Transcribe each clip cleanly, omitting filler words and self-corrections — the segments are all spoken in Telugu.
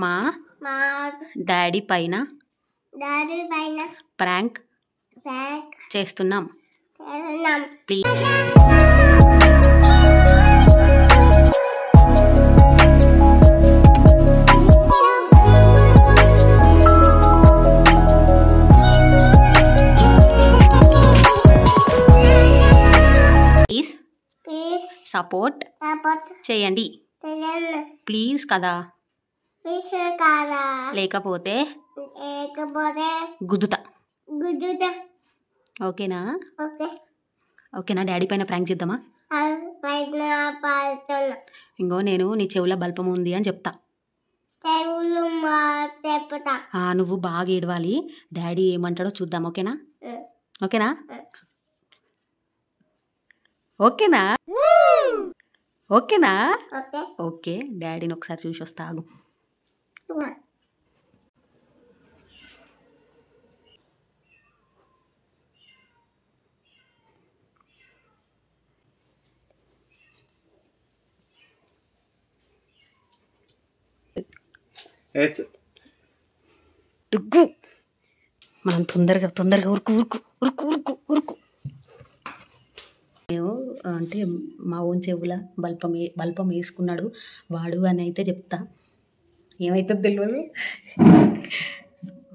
మా డాడీ పైన ప్రాంక్ చేస్తున్నాం ప్లీజ్. సపోర్ట్ చేయండి ప్లీజ్ కదా, లేకపోతే గుద్దుతా. ఓకేనా? ఓకేనా? డాడీ పైన ప్రాంక్ చేద్దామా? ఇంకో నేను నీ చెవుల బల్పం ఉంది అని చెప్తా. నువ్వు బాగా ఏడవాలి, డాడీ ఏమంటాడో చూద్దాం. ఓకేనా? ఓకేనా? ఓకేనా? ఓకేనా? ఓకే, డాడీని ఒకసారి చూసి వస్తా. ఆగు. మనం తొందరగా ఉరుకు ఉరుకు ఉరుకు ఉరుకు ఉరుకు. అంటే మా ఓన్ చెవుల బల్పం వేసుకున్నాడు వాడు అని అయితే చెప్తా. ఏమవుతుందో తెలియదు.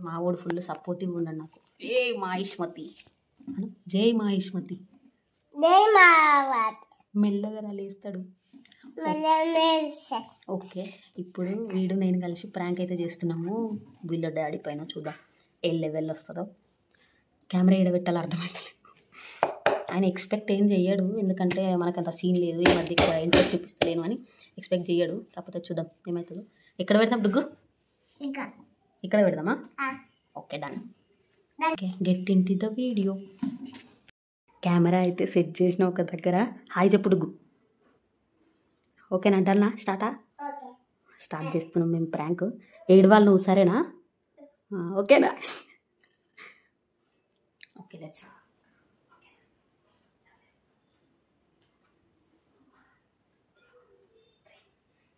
మా వాడు ఫుల్ సపోర్టివ్ ఉన్నాడు నాకు. ఏ మాహిష్మతి, జై మాహిష్మతి. మెల్లగా లేస్తాడు. ఓకే, ఇప్పుడు వీడు నేను కలిసి ప్రాంక్ అయితే చేస్తున్నాము వీళ్ళ డాడీ పైన. చూద్దాం ఏ లెవెల్ వస్తుందో. కెమెరా ఎడబెట్టాలో అర్థమవుతలేదు. ఆయన ఎక్స్పెక్ట్ ఏం చెయ్యడు, ఎందుకంటే మనకంత సీన్ లేదు, ఈ మధ్య ఎక్కువ ఇంట్రెస్ట్ చూపిస్తలేను అని ఎక్స్పెక్ట్ చెయ్యడు. కాకపోతే చూద్దాం ఏమవుతుందో. ఎక్కడ పెడదాం డుగ్గు? ఇక్కడ పెడదామా? Okay, done. Okay, get in the video. Camera అయితే సెట్ చేసిన ఒక దగ్గర. హాయ్ చెప్పు డుగ్గు. ఓకేనా? డన్నా? స్టార్ట్ చేస్తున్నాం మేము ప్రాంక్. ఏడవాలి నువ్వు, సరేనా? ఓకేనా? Okay, let's.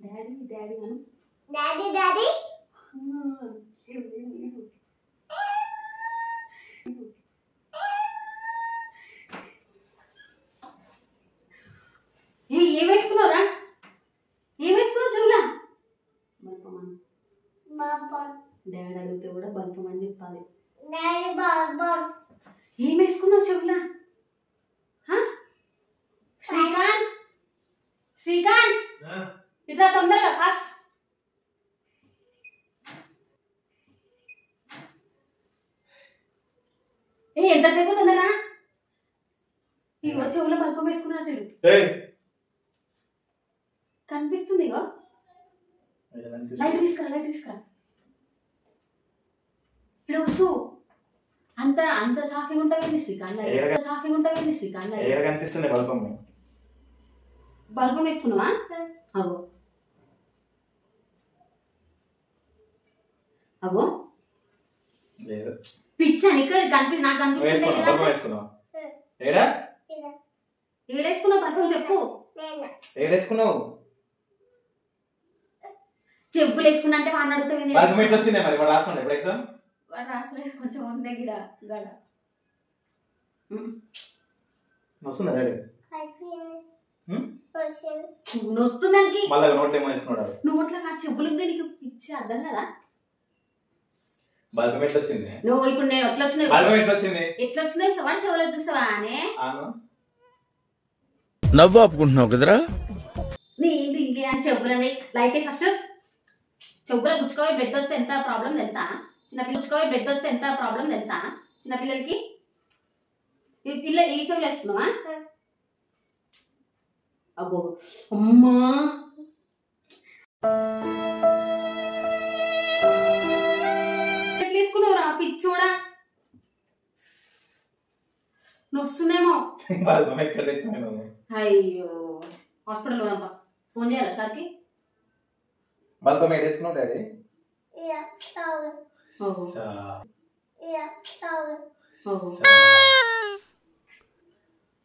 Daddy daddy daddy daddy ఏం వేసుకున్నావురా? ఏం వేసుకున్నావు చెవులా? బల్పమని. డాడీ అడిగితే కూడా బల్పం అని చెప్పాలి. ఏం వేసుకున్నావు చెవులా? శ్రీకాంత్, శ్రీకాంత్ ఇట్లా తొందరగా ఫాస్ట్. ఎంతసేపు తొందరగా? ఇగో చెవులో బల్పం వేసుకున్నట్టు కనిపిస్తుంది. ఇగో లైట్ తీసుకురా, లైట్ తీసుకురా. ఇడు అంత అంత సాఫీగా ఉంటుంది శ్రీకాంత్. సాఫీగా ఉంటుంది శ్రీకాంత్. కనిపిస్తుంది బల్పం వేసుకున్నావా? అగో అగో పిచ్చా నీకు నాకు కనిపిస్తుంది. ఏడేసుకున్నావు బల్పం చెప్పు. ఏడేసుకున్నావు? చెప్పులు వేసుకున్నా అంటే వాడిని అడుగుతావు. వాడు రాసలేదు, కొంచెం ఉండే గిడ గడ వస్తుందానికి. నోట్లో నా చెప్పులు ఉంది నీకు పిచ్చి, అర్థం కదా? బల్బం ఎట్లా వచ్చింది? నువ్వు ఇప్పుడు నేను ఎట్లా వచ్చినావు? ఎట్లా వచ్చినావు సవాల్ చెవులు చూస్తావా అని నవ్వు ఆపుకుంటున్నావు కదరా. నీది ఇంకే అని చెప్పులని లైట్ ఫస్ట్. చెప్పులో గుచ్చుకోవి బెడ్ వస్తే ఎంత ప్రాబ్లం తెలుసా? చిన్నపిల్లకి బెడ్ వస్తే ఎంత ప్రాబ్లం తెలుసా? చిన్నపిల్లలకి ఈ చెవులు వేసుకున్నావా? అబ్బో అమ్మా, ఎట్లా వేసుకున్నావురా పిచ్చోడా? నొస్తుందేమో. అయ్యో, హాస్పిటల్ పోదాం. ఫోన్ చేయాలా సార్కి? బల్బం వేసుకున్నావు డాడీ?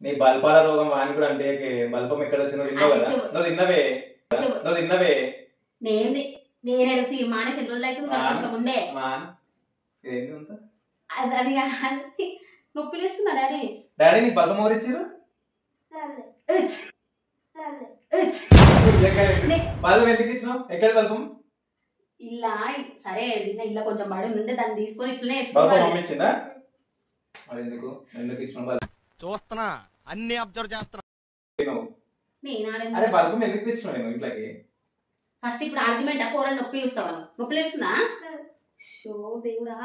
నీ బల్పాల రోగం వాని కూడా అంటే బల్పం ఎక్కడ వచ్చిందో తిన్నావు కదా. నువ్వు తిన్నవే. నేను నేను అడిగితే మానేసి ఎన్ని రోజులు అవుతుంది కదా కొంచెం ఉండే అది కానీ నొప్పి లేస్తుందా డాడీ? డాడీ నీ బల్బం ఎవరు ఇచ్చారు? బల్బం ఎందుకు ఇచ్చినావు? ఎక్కడ బల్బం? ఇలా సరే ఇలా కొంచెం బడి ఉంటే దాన్ని తీసుకొని ఇట్లనే బల్బం మమ్మీ ఇచ్చిందా? ఎందుకు ఎందుకు ఇచ్చినావు? చూస్తున్నా, అన్ని అబ్జర్వ్ చేస్తున్నా. అరే బల్బం ఎందుకు తెచ్చినావు నేను ఇంట్లోకి? ఫస్ట్ ఇప్పుడు ఆర్గ్యుమెంట్ కూర నొప్పి చూస్తావా? నొప్పి లేస్తుందా? షో దేవుడా,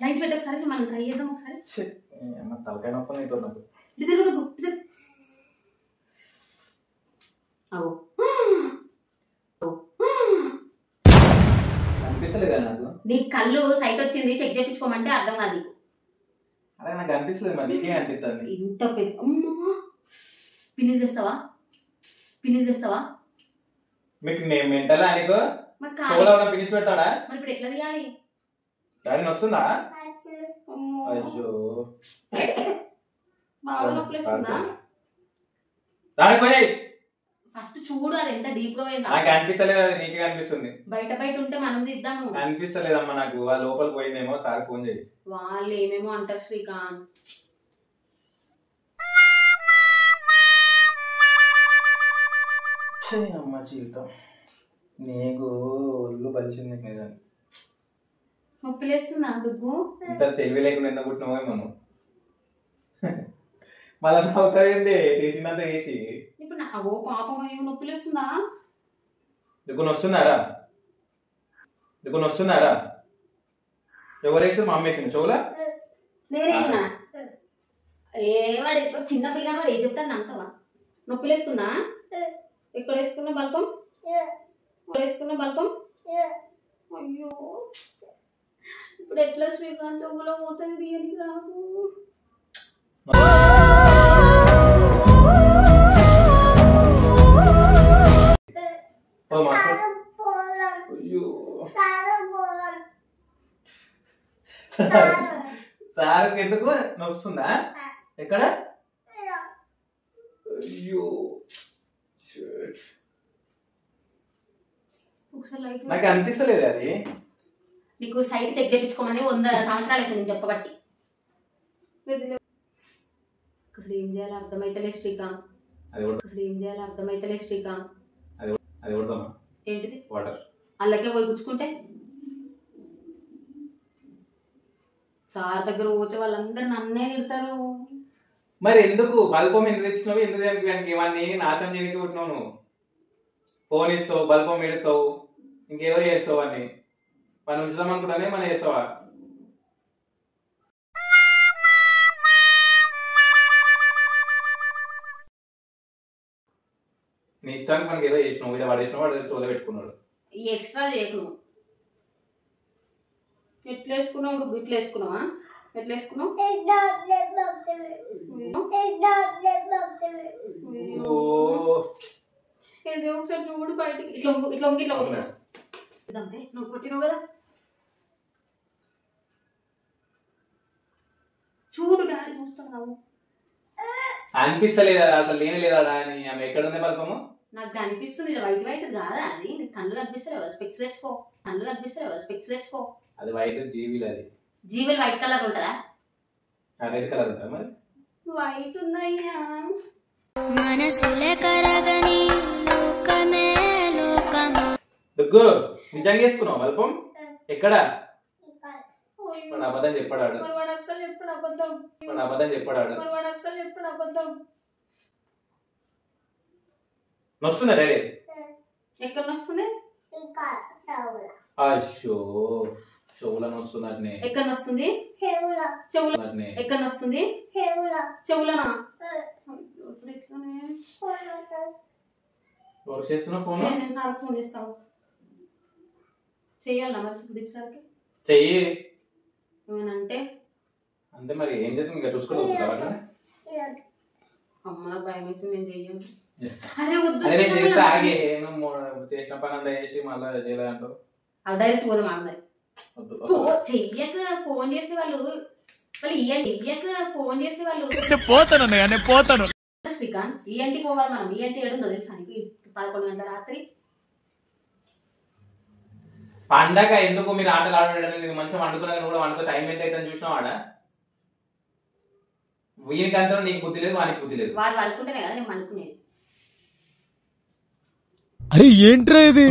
లైట్ పెట్టి ఒకసారి మనం ట్రై చేద్దాం ఒకసారి. తలకాయ నొప్పి నీతో నాకు. అనిపించలేదా నాకు? నీ కళ్ళు సైట్ వచ్చింది చెక్ చేయించుకోమంటే అర్థం కాదు నీకు. అదే నాకు అనిపిస్తుంది మరి నీకే అనిపిస్తుంది. ఇంత పెద్ద పినిస్ చేస్తావా? పినిస్ చేస్తావా? మీకు నేను మెంటలా నీకు? పినిస్ పెట్టాడా? మరి ఇప్పుడు ఎట్లా తీయాలి? దాని వస్తుందా? అయ్యో బాగా నొప్పి వస్తుందా? దానికి పోయి ఫస్ట్ చూడు అది ఎంత డీప్ గా పోయిందా. నాకు అనిపిస్తలేదు, అది నీకే అనిపిస్తుంది. బయట బయట ఉంటే మనం తీద్దాము. అనిపిస్తలేదమ్మా నాకు. ఆ లోపల పోయిందేమో, సార్ ఫోన్ చేయి. వాళ్ళు ఏమేమో అంటారు శ్రీకాంత్. అమ్మ జీవితం నీకు ఒళ్ళు బలిసింది కదా. నొప్పి లేస్తుందా డుగ్గు? ఇంత తెలివి లేకుండా ఎందుకు పుట్టినామో మనం. మళ్ళా నవ్వుతాయింది చేసినంత చేసి. ఇప్పుడు నాకు పాపం నొప్పి లేస్తుందా? దుగ్గును వస్తున్నారా? దుగ్గును వస్తున్నారా? ఎవరు వేసారు? మా అమ్మ వేసింది చెవులా? నేనేసిన ఏవాడు చిన్న పిల్లగాడు వాడు ఏం చెప్తాను నమ్మతావా? నొప్పి లేస్తుందా? ఎక్కడ వేసుకున్న బల్పం? వేసుకున్న బల్పం? అయ్యో ఇప్పుడు ఎట్లా శ్రీకాంత్ చెవులో పోతుంది తీయనికి రాదు. సార్ ఎందుకు నొస్తుందా? ఎక్కడ? అయ్యో నాకు అనిపిస్తలేదు అది. నీకు సైట్ చెక్ చేయించుకోమని 100 సంవత్సరాలు అవుతుంది నేను చెప్పబట్టి. అసలు ఏం చేయాలో అర్థమైతలే శ్రీకాంత్. అసలు ఏం చేయాలో అర్థమైతలే శ్రీకాంత్. ఏంటిది? వాటర్. అల్లకే పోయి గుచ్చుకుంటే సార్ దగ్గర పోతే వాళ్ళందరూ నన్నే తిడతారు. మరి ఎందుకు బల్పం ఎందుకు తెచ్చినావు? ఎందుకు ఇవన్నీ నాశనం చేయడానికి పుట్టినావు నువ్వు? ఫోన్ ఇస్తావు, బల్పం ఎడతావు, ఇంకేవో చేస్తావు అని మనం ఉంచుదాం అనుకుంటానే మనం చేస్తావా? నీ ఇష్టానికి మనకి ఏదో చేసినావు, ఇలా వాడేసినావు, వాడు చోల పెట్టుకున్నాడు. ఈ ఎక్స్ట్రా చేయకు. ఎట్లా వేసుకున్నావు? ఇప్పుడు ఇట్లా వేసుకున్నావా? ఎట్లా వేసుకున్నావు? ఏదో ఒకసారి చూడు బయటికి. ఇట్లా ఇట్లా ఇట్లా అంతే. నువ్వు కొట్టినావు కదా, చూడు డాడీ చూస్తున్నావు. అనిపిస్తలేదా అసలు? లేని లేదా అని ఆమె ఎక్కడ ఉంది బల్పము? నాకు అనిపిస్తుంది వైట్ వైట్ కాదా అది? నీకు కళ్ళు కనిపిస్తలేవా? స్పెక్స్ తెచ్చుకో. కళ్ళు కనిపిస్తలేవా? స్పెక్స్ తెచ్చుకో. అది వైట్ జీవిలు. అది జీవిలు వైట్ కలర్ ఉంటుందా? రెడ్ కలర్ ఉంటుందా? మరి వైట్ ఉందయ్యా. మనసులే కరగని లోకమే లోకమా. డుగ్గు నిజంగా వేసుకున్నావు బల్పం? ఎక్కడ? వాడు అబద్ధం చెప్పాడు. వాడు అస్సలు ఎప్పుడు అబద్ధం. వాడు అబద్ధం చెప్పాడు. వాడు అస్సలు ఎప్పుడు అబద్ధం. వస్తున్నా డాడీ? ఎక్కడ వస్తుంది? అయ్యో చెవులను వస్తున్నట్నే. ఎక్కడ వస్తుంది? చెవుల. ఎక్కడ వస్తుంది? చెవులనా? వర్క్ చేస్తున్నా ఫోన్. నేను సార్ ఫోన్ చేస్తాను. చెయ్యాలా మరి సుదీప్ సార్కి? చెయ్యి. ఏమనంటే అంటే మరి ఏం చేస్తాం ఇంకా చూసుకోవాలి. అమ్మ భయం అయితే నేను చెయ్యను. అరే వద్దు చేసిన పని అంతా చేసి మళ్ళీ చేయలేదంటావు. అది డైరెక్ట్ పోదాం అందరి. చెయ్యక ఫోన్ చేస్తే వాళ్ళు ఇయ్యండి. చెయ్యక ఫోన్ చేస్తే వాళ్ళు పోతాను. శ్రీకాంత్ ఈఎన్టీ పోవాలి మనం. ఈఎన్టీ ఏడుందో తెలుసా నీకు? 11 గంటల రాత్రి. పండగ ఎందుకు మీరు ఆటలు ఆడడం? నేను మంచిగా వండుకున్నాను కూడా వండుకో టైం ఎంత అవుతుందని చూసినావు ఆడ. వీనికంతా నీకు బుద్ధి లేదు, వానికి బుద్ధి లేదు. వాడు వండుకుంటేనే కదా నేను వండుకునేది. అరే ఏంట్రా ఇది?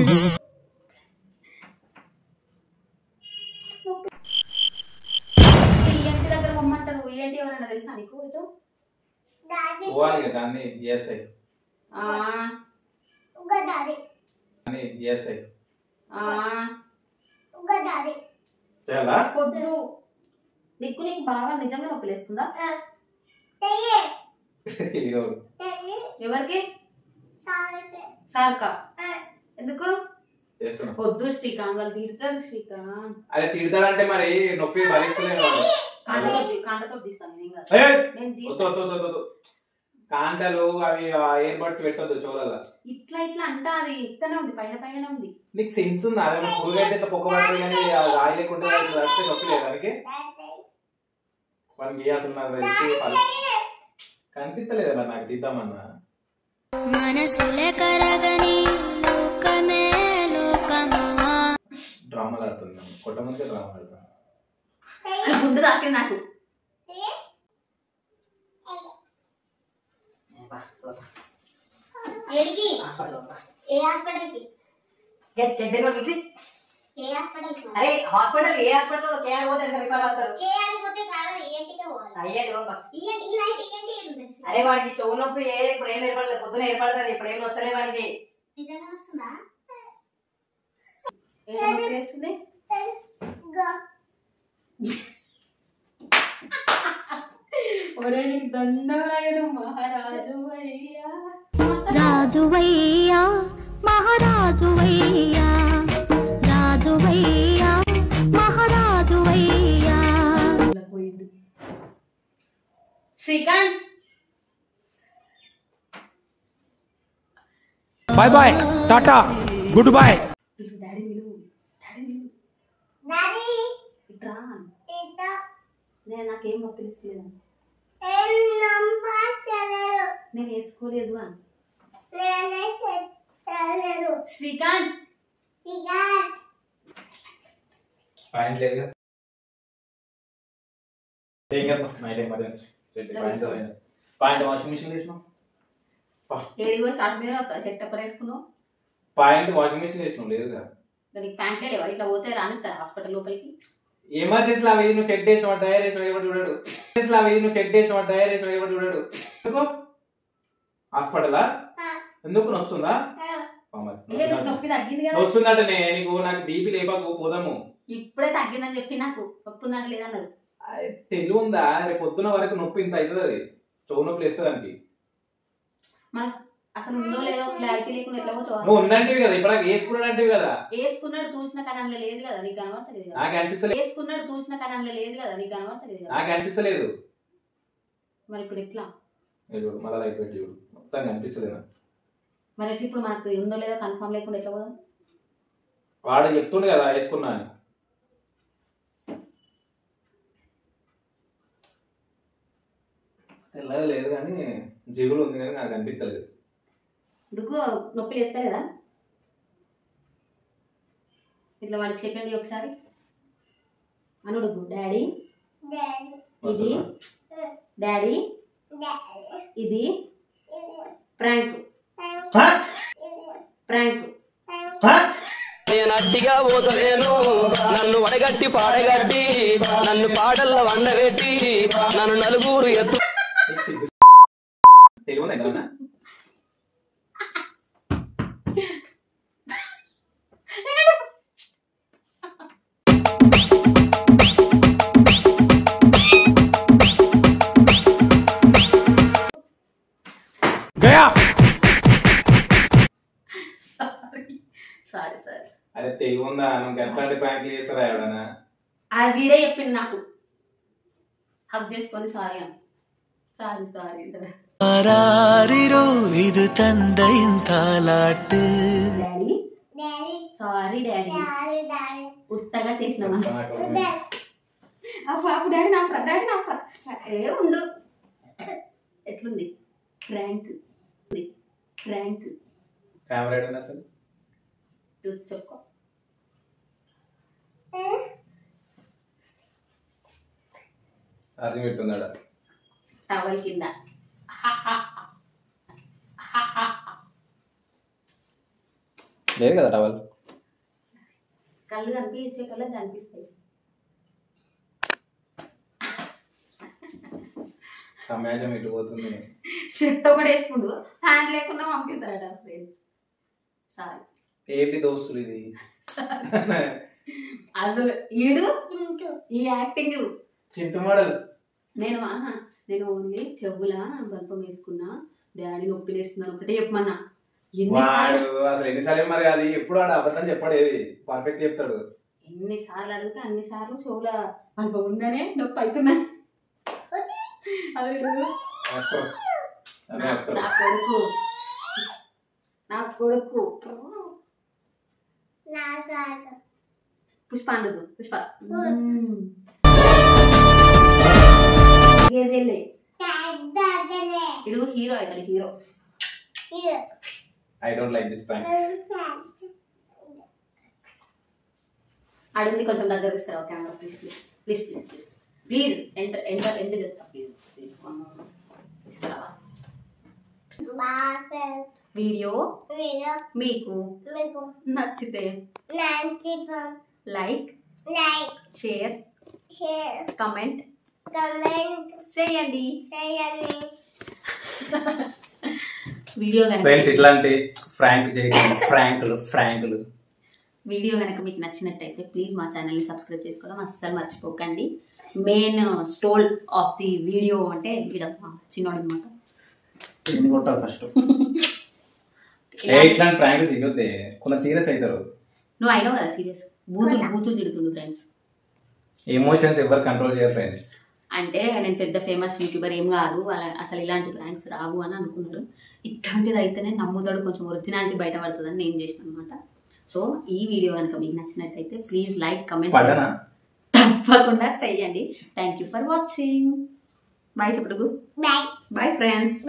ఈఎన్టీ దగ్గర పొమ్మంటారు. ఈఎన్టీ ఎవరన్నా తెలుసా నీకు? ఇటు పోవాలి కదా అన్ని ఈఎస్ఐ ఈఎస్ఐ చాలా పొద్దు నీకు బాగా నిజంగా నొప్పి లేస్తుందా? ఎవరికి? సార్కా? ఎందుకు పొద్దు? శ్రీకాంత్ వాళ్ళు తిడతారు. శ్రీకాంత్ అదే తిడతాడంటే మరి నొప్పి భరిస్తలేదు. కాంటతో తీస్తాను కాంటలు అవి ఇయర్ బడ్స్ పెట్టొద్దు చోళ. ఇట్లా ఇట్లా అంట. అది ఇట్లానే ఉంది, పైన పైన ఉంది. నీకు సెన్స్ ఉంది? అదే పురుగైతే ఇట్లా పొక్క పడుతుంది కానీ రాయి లేకుంటే నొప్పి లేదు దానికి. మనకి అసలు నాకు కనిపిస్తలేదు మరి నాకు తీద్దామన్నా. మనసులే కరగని లోకమే లోకమా. డ్రామాలు ఆడుతున్నాం, కొట్టమంటే డ్రామాలు ఆడుతాం. ముందు తాకింది నాకు. అరే హాస్పిటల్ ఏ హాస్పిటల్ కేఆర్ పోతే రిఫర్ అవుతారు. అరే వాడికి చెవు నొప్పి ఇప్పుడు ఏం ఏర్పడలేదు, పొద్దున ఏర్పడుతుంది, ఇప్పుడు ఏం వస్తలేదు వాడికి. దండరాయను మహారాజు అయ్యా, రాజువయ్యా మహారాజువయ్యా, రాజువయ్యా మహారాజువయ్యా. Srikanth bye bye tata goodbye. Daddy విలు, ఇట్రా. నేను నాకేం నొప్పిస్తలేదు, నేను వేసుకోలేదు అని. శ్రీకాంత్ పాయింట్ లేదు night emergency point washing machine వేసినాం. ఏడు షార్ట్ మీద షర్ట్ ఎప్పుడు వేసుకున్నావు? పాయింట్ వాషింగ్ మిషన్ వేసినాం లేదు కదా. దానికి ప్యాంట్లే లేవా? ఇట్లా పోతే రానిస్తారా హాస్పిటల్ లోపలికి? ఎమర్జెన్సీ అవి నువ్వు చెక్ చేసిన డైర్ వేసిన ఎవరు చూడాడు. అవి నువ్వు చెక్ చేసిన డైర్ వేసిన ఎవరు చూడాడు. ఎందుకు హాస్పిటలా? ఎందుకు నొస్తుందా? నొప్పి తగ్గింది కదా. వస్తుందంటే నీకు నాకు బీపీ లేపాకు పోదాము. ఇప్పుడే తగ్గిందని చెప్పి నాకు నొప్పి ఉందంటే లేదన్నాడు. తెలివి ఉందా? రేపు పొద్దున వరకు నొప్పి ఇంత అవుతుంది, అది చెవు నొప్పి లేస్తుంది దానికి. అసలు ఉందో లేదో క్లారిటీ లేకుండా ఎట్లా పోతావు? నువ్వు ఉందంటివి కదా, ఇప్పుడు వేసుకున్నాడు కదా. వేసుకున్నాడు చూసిన కనంలో లేదు కదా, నీకు కనబడతలేదు. నాకు అనిపిస్తలేదు. వేసుకున్నాడు చూసిన కనంలో లేదు కదా, నీకు కనబడతలేదు. నాకు అనిపిస్తలేదు. మరి ఇప్పుడు ఎట్లా? మళ్ళీ అయిపోయింది చూడు, మొత్తం అనిపిస్తలేదు. మరి ఎట్లా ఇప్పుడు మనకు ఉందో లేదో కన్ఫర్మ్ లేకుండా ఎట్లా పోదాం? వాడు చెప్తుండే కదా వేసుకున్నా అని. తెల్లగా లేదు కానీ జిగులు ఉంది కానీ నాకు అనిపించలేదు. డుగ్గు నొప్పి లేస్తలేదా? ఇట్లా వాడికి చెప్పండి ఒకసారి అనుడు. డాడీ ఇది, డాడీ ఇది ప్రాంక్, ప్రాంక్. నేను అట్టిగా పోతలేను, నన్ను వడగట్టి పాడగట్టి నన్ను పాటల్లో వండబెట్టి నన్ను నలుగురు ఎత్తు. Gaya sorry sorry. అదే తెలివి ఉందా? నువ్వు గట్లాంటి ప్రాంక్లు చేస్తారా ఎవడన్నా? ఆ వీడే చెప్పింది నాకు, హక్ చేసుకొని సారీ అని. సారీ సారీ இது தந்தையின் தாலாட்டு. డాడీ సారీ డాడీ, ఉత్తగా చేసినామా? పాపు డాడీ నా డాడీ నా ఏ ఉండు. ఎట్లుంది ప్రాంక్? ప్రాంక్ కెమెరా అసలు చూసి చెప్పుకో. ఛార్జింగ్ పెడుతున్నాడు టవల్ కింద లేదు కదా టవల్. కళ్ళు కనిపించేటోళ్ళే కనిపిస్తాయి. సమాజం ఇటు పోతుంది. షర్ట్ ఒకటి వేసుకుంటూ ఫ్యాన్ లేకుండా పంపిస్తారట ఫ్రెండ్స్. సారీ ఏంటి దోస్తులు ఇది? అసలు ఈడు ఈ యాక్టింగ్ చింటు మోడల్. నేను ఓన్లీ చెవుల బల్పం వేసుకున్నా, డాడీ నొప్పి వేస్తున్నాను ఒకటే చెప్పమన్నా. వాడు అసలు ఎన్నిసార్లు మరి అది ఎప్పుడు ఆడ అబద్ధం చెప్పాడు, ఏది పర్ఫెక్ట్ చెప్తాడు. ఎన్నిసార్లు అడిగితే అన్నిసార్లు చెవుల బల్పం ఉందనే నొప్పి అవుతున్నా. నా కొడుకు పుష్ప అండు పుష్ప ఇడు హీరో అవుతాడు. Hero. I don't like this prank. అడుంది కొంచెం దగ్గర ఇస్తారా camera please please please please please please enter enter enter చెప్తా ప్లీజ్ ప్లీజ్ ఇస్తావా? వీడియో మీకు నచ్చితే లైక్ షేర్ కమెంట్ చేయండి. వీడియో ఫ్రెండ్స్ ఇట్లాంటి ఫ్రాంక్ చేయకండి, ఫ్రాంకులు. వీడియో కనుక మీకు నచ్చినట్టయితే ప్లీజ్ మా ఛానల్ని సబ్స్క్రైబ్ చేసుకోవడం అస్సలు మర్చిపోకండి. Main stole of the video అంటే వీడమ్మా చిన్నోడు అనమాట. ఫస్ట్ ఇట్లాంటి ప్రాంక్ చేయొద్దే, కొంచెం సీరియస్ అవుతారు. నువ్వు అయినావు కదా సీరియస్. బూతులు తిడుతుండు ఫ్రెండ్స్. ఎమోషన్స్ ఎవరు కంట్రోల్ చేయరు ఫ్రెండ్స్. అంటే నేను పెద్ద ఫేమస్ యూట్యూబర్ ఏం కాదు, అలా అసలు ఇలాంటి ప్రాంక్స్ రావు అని అనుకున్నాడు. ఇట్లాంటిది అయితేనే నమ్ముతాడు, కొంచెం ఒరిజినాలిటీ బయటపడుతుందని నేను చేసిన అనమాట. సో ఈ వీడియో కనుక మీకు నచ్చినట్టయితే ప్లీజ్ లైక్ కమెంట్ తప్పకుండా చెయ్యండి. Thank you for watching. Bye చెప్పుడు. Bye friends.